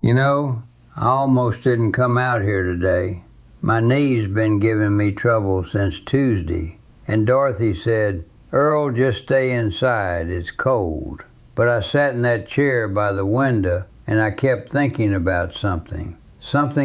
You know, I almost didn't come out here today. My knee's been giving me trouble since Tuesday, and Dorothy said, "Earl, just stay inside, it's cold." But I sat in that chair by the window and I kept thinking about something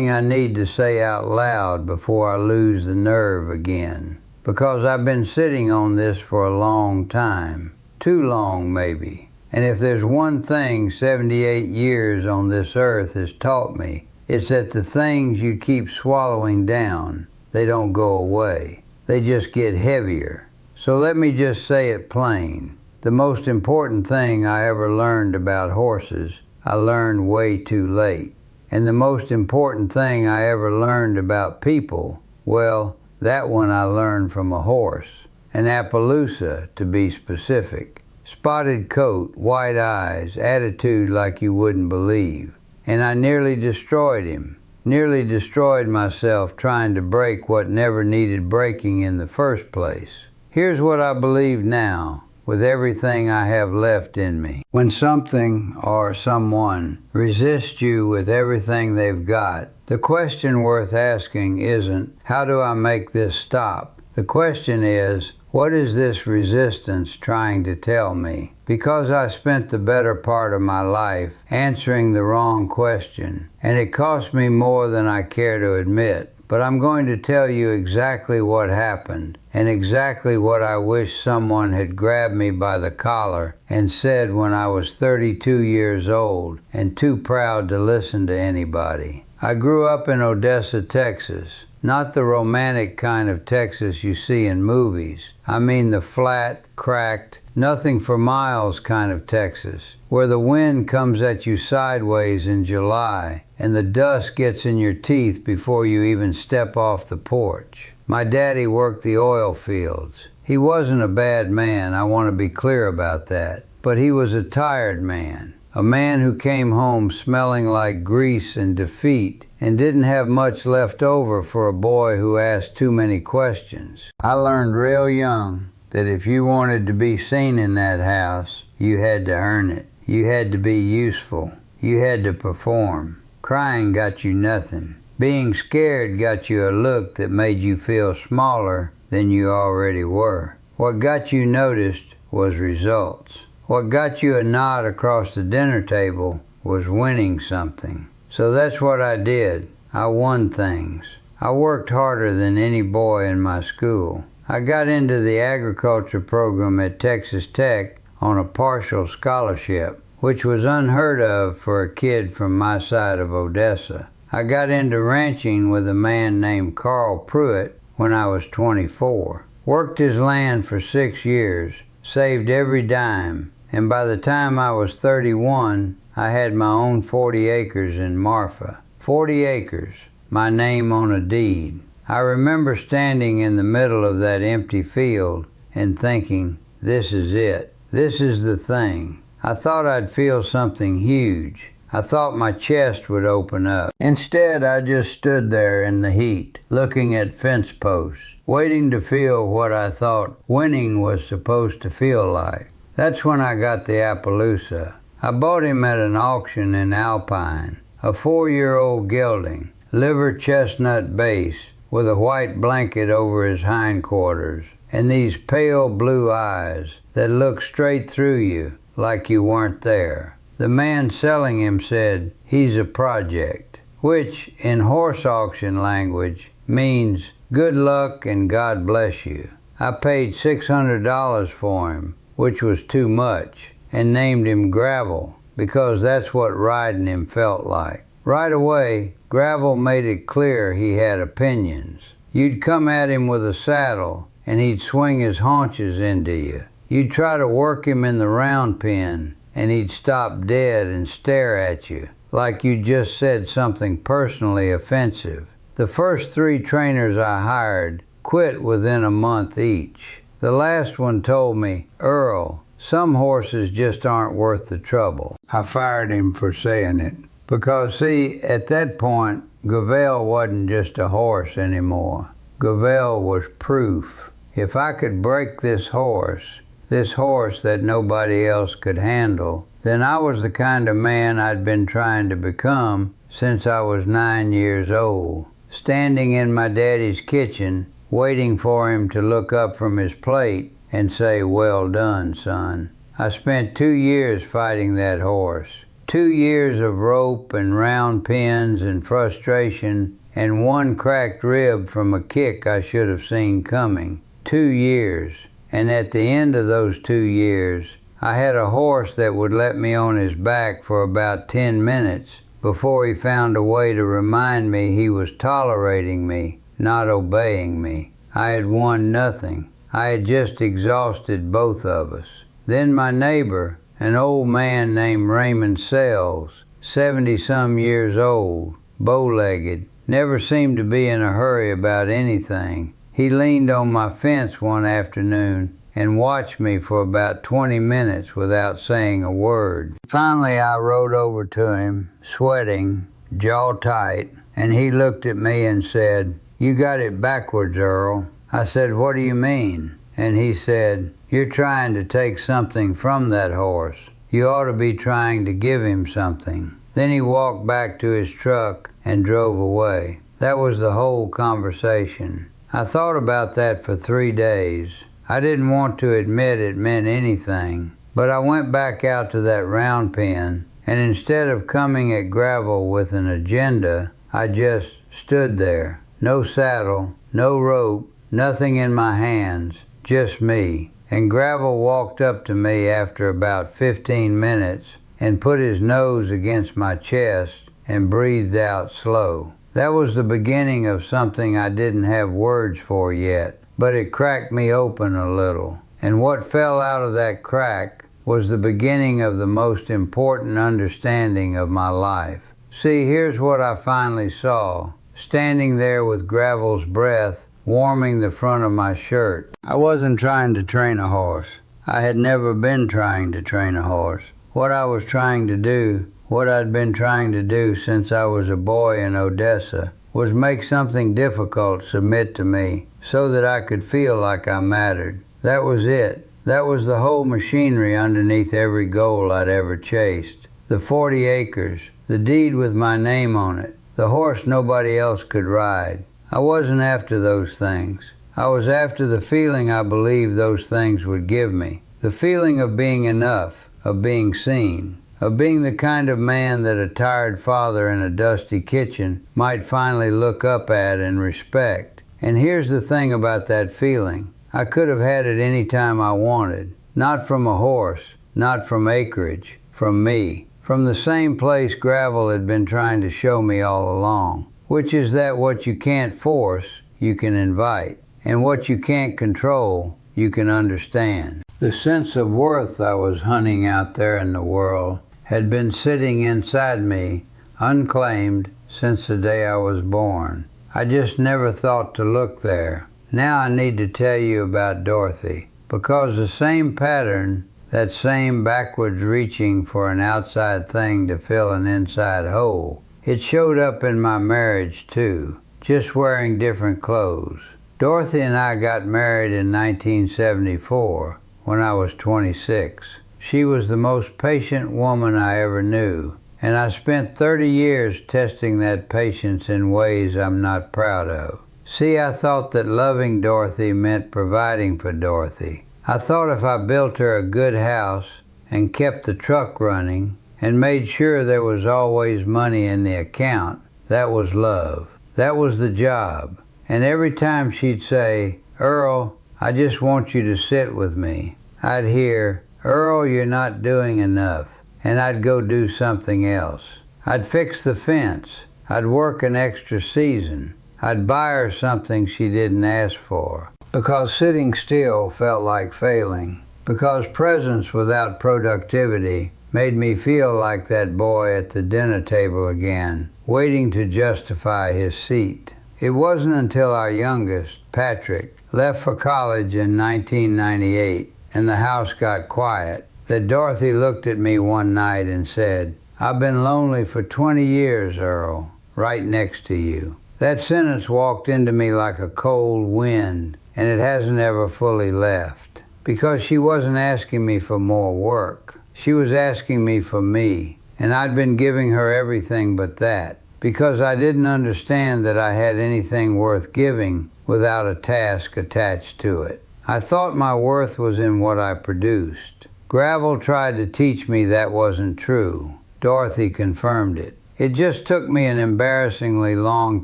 I need to say out loud before I lose the nerve again. Because I've been sitting on this for a long time, too long maybe. And if there's one thing 78 years on this earth has taught me, it's that the things you keep swallowing down, they don't go away. They just get heavier. So let me just say it plain. The most important thing I ever learned about horses, I learned way too late. And the most important thing I ever learned about people, well, that one I learned from a horse. An Appaloosa, to be specific. Spotted coat, white eyes, attitude like you wouldn't believe. And I nearly destroyed him. Nearly destroyed myself trying to break what never needed breaking in the first place. Here's what I believe now, with everything I have left in me. When something or someone resists you with everything they've got, the question worth asking isn't, how do I make this stop? The question is, what is this resistance trying to tell me? Because I spent the better part of my life answering the wrong question, and it cost me more than I care to admit. But I'm going to tell you exactly what happened, and exactly what I wish someone had grabbed me by the collar and said when I was 32 years old and too proud to listen to anybody. I grew up in Odessa, Texas. Not the romantic kind of Texas you see in movies. I mean the flat, cracked, nothing for miles kind of Texas, where the wind comes at you sideways in July and the dust gets in your teeth before you even step off the porch. My daddy worked the oil fields. He wasn't a bad man, I want to be clear about that, but he was a tired man. A man who came home smelling like grease and defeat and didn't have much left over for a boy who asked too many questions. I learned real young that if you wanted to be seen in that house, you had to earn it. You had to be useful. You had to perform. Crying got you nothing. Being scared got you a look that made you feel smaller than you already were. What got you noticed was results. What got you a nod across the dinner table was winning something. So that's what I did. I won things. I worked harder than any boy in my school. I got into the agriculture program at Texas Tech on a partial scholarship, which was unheard of for a kid from my side of Odessa. I got into ranching with a man named Carl Pruitt when I was 24. Worked his land for 6 years, saved every dime, and by the time I was 31, I had my own 40 acres in Marfa. 40 acres, my name on a deed. I remember standing in the middle of that empty field and thinking, this is it. This is the thing. I thought I'd feel something huge. I thought my chest would open up. Instead, I just stood there in the heat, looking at fence posts, waiting to feel what I thought winning was supposed to feel like. That's when I got the Appaloosa. I bought him at an auction in Alpine, a 4-year-old gelding, liver chestnut base, with a white blanket over his hindquarters, and these pale blue eyes that look straight through you like you weren't there. The man selling him said, he's a project, which in horse auction language means good luck and God bless you. I paid $600 for him, which was too much, and named him Gravel, because that's what riding him felt like. Right away, Gravel made it clear he had opinions. You'd come at him with a saddle, and he'd swing his haunches into you. You'd try to work him in the round pen, and he'd stop dead and stare at you, like you just said something personally offensive. The first 3 trainers I hired quit within a month each. The last one told me, Earl, some horses just aren't worth the trouble. I fired him for saying it. Because see, at that point, Gravel wasn't just a horse anymore. Gravel was proof. If I could break this horse that nobody else could handle, then I was the kind of man I'd been trying to become since I was 9 years old. Standing in my daddy's kitchen, waiting for him to look up from his plate and say, "Well done, son." I spent 2 years fighting that horse. 2 years of rope and round pins and frustration and one cracked rib from a kick I should have seen coming. 2 years. And at the end of those 2 years, I had a horse that would let me on his back for about 10 minutes before he found a way to remind me he was tolerating me, not obeying me. I had won nothing. I had just exhausted both of us. Then my neighbor, an old man named Raymond Sells, 70-some years old, bow-legged, never seemed to be in a hurry about anything. He leaned on my fence one afternoon and watched me for about 20 minutes without saying a word. Finally, I rode over to him, sweating, jaw tight, and he looked at me and said, "You got it backwards, Earl." I said, "What do you mean?" And he said, "You're trying to take something from that horse. You ought to be trying to give him something." Then he walked back to his truck and drove away. That was the whole conversation. I thought about that for 3 days. I didn't want to admit it meant anything, but I went back out to that round pen, and instead of coming at Gravel with an agenda, I just stood there. No saddle, no rope, nothing in my hands, just me. And Gravel walked up to me after about 15 minutes and put his nose against my chest and breathed out slow. That was the beginning of something I didn't have words for yet. But it cracked me open a little. And what fell out of that crack was the beginning of the most important understanding of my life. See, here's what I finally saw, standing there with Gravel's breath warming the front of my shirt. I wasn't trying to train a horse. I had never been trying to train a horse. What I was trying to do, what I'd been trying to do since I was a boy in Odessa, was make something difficult submit to me so that I could feel like I mattered. That was it. That was the whole machinery underneath every goal I'd ever chased. The 40 acres, the deed with my name on it, the horse nobody else could ride. I wasn't after those things. I was after the feeling I believed those things would give me. The feeling of being enough, of being seen, of being the kind of man that a tired father in a dusty kitchen might finally look up at and respect. And here's the thing about that feeling. I could have had it any time I wanted. Not from a horse, not from acreage, from me. From the same place Gravel had been trying to show me all along. Which is that what you can't force, you can invite. And what you can't control, you can understand. The sense of worth I was hunting out there in the world had been sitting inside me, unclaimed, since the day I was born. I just never thought to look there. Now I need to tell you about Dorothy, because the same pattern, that same backwards reaching for an outside thing to fill an inside hole, it showed up in my marriage too, just wearing different clothes. Dorothy and I got married in 1974 when I was 26. She was the most patient woman I ever knew, and I spent 30 years testing that patience in ways I'm not proud of. See, I thought that loving Dorothy meant providing for Dorothy. I thought if I built her a good house and kept the truck running and made sure there was always money in the account, that was love. That was the job. And every time she'd say, "Earl, I just want you to sit with me," I'd hear, "Earl, you're not doing enough," and I'd go do something else. I'd fix the fence. I'd work an extra season. I'd buy her something she didn't ask for. Because sitting still felt like failing. Because presence without productivity made me feel like that boy at the dinner table again, waiting to justify his seat. It wasn't until our youngest, Patrick, left for college in 1998 and the house got quiet, that Dorothy looked at me one night and said, "I've been lonely for 20 years, Earl, right next to you." That sentence walked into me like a cold wind, and it hasn't ever fully left. Because she wasn't asking me for more work. She was asking me for me, and I'd been giving her everything but that, because I didn't understand that I had anything worth giving without a task attached to it. I thought my worth was in what I produced. Gravel tried to teach me that wasn't true. Dorothy confirmed it. It just took me an embarrassingly long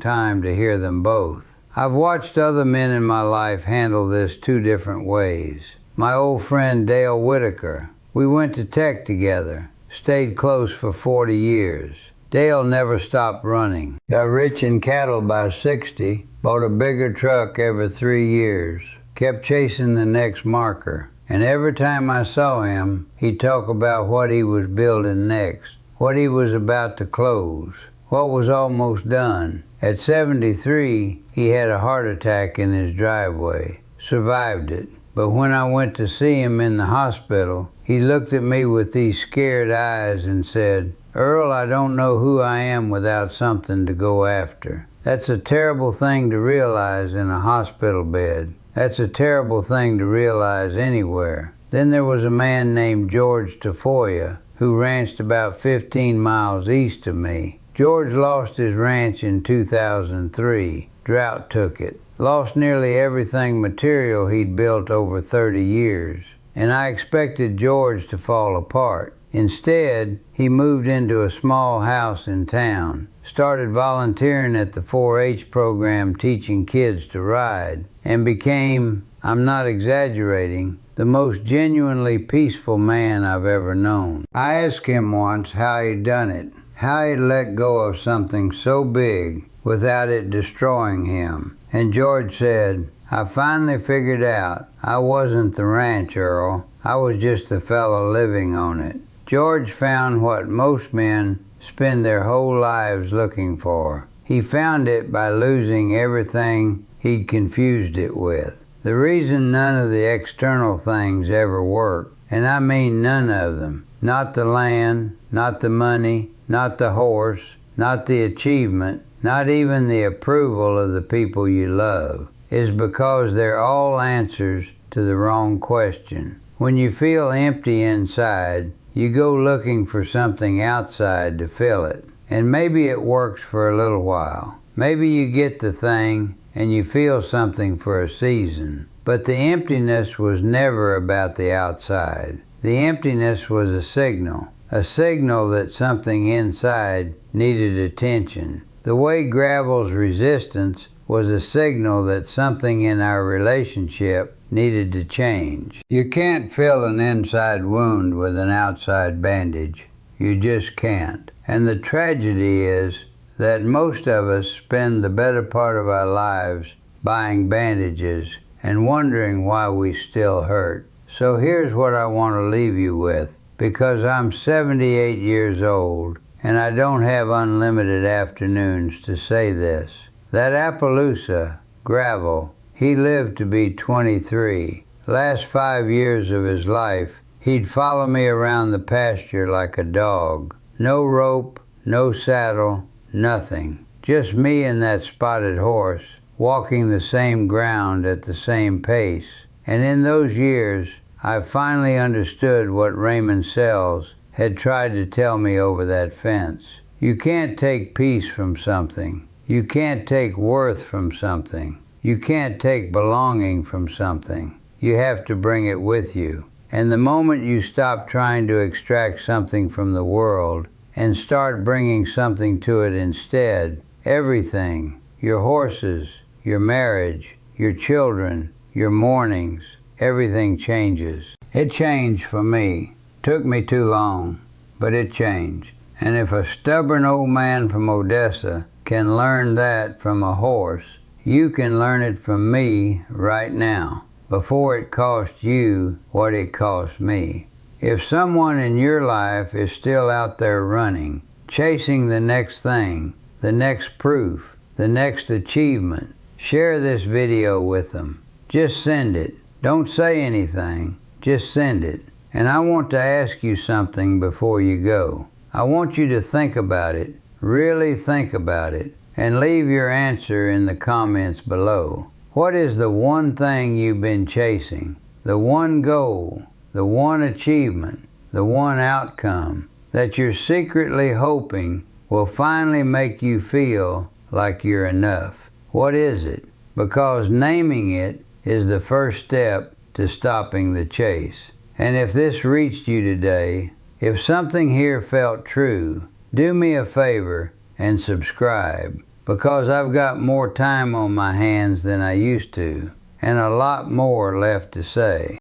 time to hear them both. I've watched other men in my life handle this two different ways. My old friend Dale Whitaker. We went to Tech together, stayed close for 40 years. Dale never stopped running. Got rich in cattle by 60, bought a bigger truck every 3 years, kept chasing the next marker. And every time I saw him, he'd talk about what he was building next, what he was about to close, what was almost done. At 73, he had a heart attack in his driveway, survived it. But when I went to see him in the hospital, he looked at me with these scared eyes and said, "Earl, I don't know who I am without something to go after." That's a terrible thing to realize in a hospital bed. That's a terrible thing to realize anywhere. Then there was a man named George Tafoya who ranched about 15 miles east of me. George lost his ranch in 2003. Drought took it. Lost nearly everything material he'd built over 30 years. And I expected George to fall apart. Instead, he moved into a small house in town, started volunteering at the 4-H program teaching kids to ride, and became, I'm not exaggerating, the most genuinely peaceful man I've ever known. I asked him once how he'd done it, how he'd let go of something so big without it destroying him. And George said, "I finally figured out I wasn't the ranch, Earl. I was just the fellow living on it." George found what most men spend their whole lives looking for. He found it by losing everything he'd confused it with. The reason none of the external things ever work, and I mean none of them, not the land, not the money, not the horse, not the achievement, not even the approval of the people you love, is because they're all answers to the wrong question. When you feel empty inside, you go looking for something outside to fill it. And maybe it works for a little while. Maybe you get the thing and you feel something for a season. But the emptiness was never about the outside. The emptiness was a signal that something inside needed attention. The way Gravel's resistance was a signal that something in our relationship needed to change. You can't fill an inside wound with an outside bandage. You just can't. And the tragedy is that most of us spend the better part of our lives buying bandages and wondering why we still hurt. So here's what I want to leave you with, because I'm 78 years old and I don't have unlimited afternoons to say this. That Appaloosa, Gravel, he lived to be 23. Last 5 years of his life, he'd follow me around the pasture like a dog. No rope, no saddle, nothing. Just me and that spotted horse, walking the same ground at the same pace. And in those years, I finally understood what Raymond Sells had tried to tell me over that fence. You can't take peace from something. You can't take worth from something. You can't take belonging from something. You have to bring it with you. And the moment you stop trying to extract something from the world and start bringing something to it instead, everything, your horses, your marriage, your children, your mornings, everything changes. It changed for me. Took me too long, but it changed. And if a stubborn old man from Odessa can learn that from a horse, you can learn it from me right now, before it costs you what it cost me. If someone in your life is still out there running, chasing the next thing, the next proof, the next achievement, share this video with them. Just send it. Don't say anything. Just send it. And I want to ask you something before you go. I want you to think about it. Really think about it. And leave your answer in the comments below. What is the one thing you've been chasing? The one goal, the one achievement, the one outcome that you're secretly hoping will finally make you feel like you're enough. What is it? Because naming it is the first step to stopping the chase. And if this reached you today, if something here felt true, do me a favor and subscribe, because I've got more time on my hands than I used to, and a lot more left to say.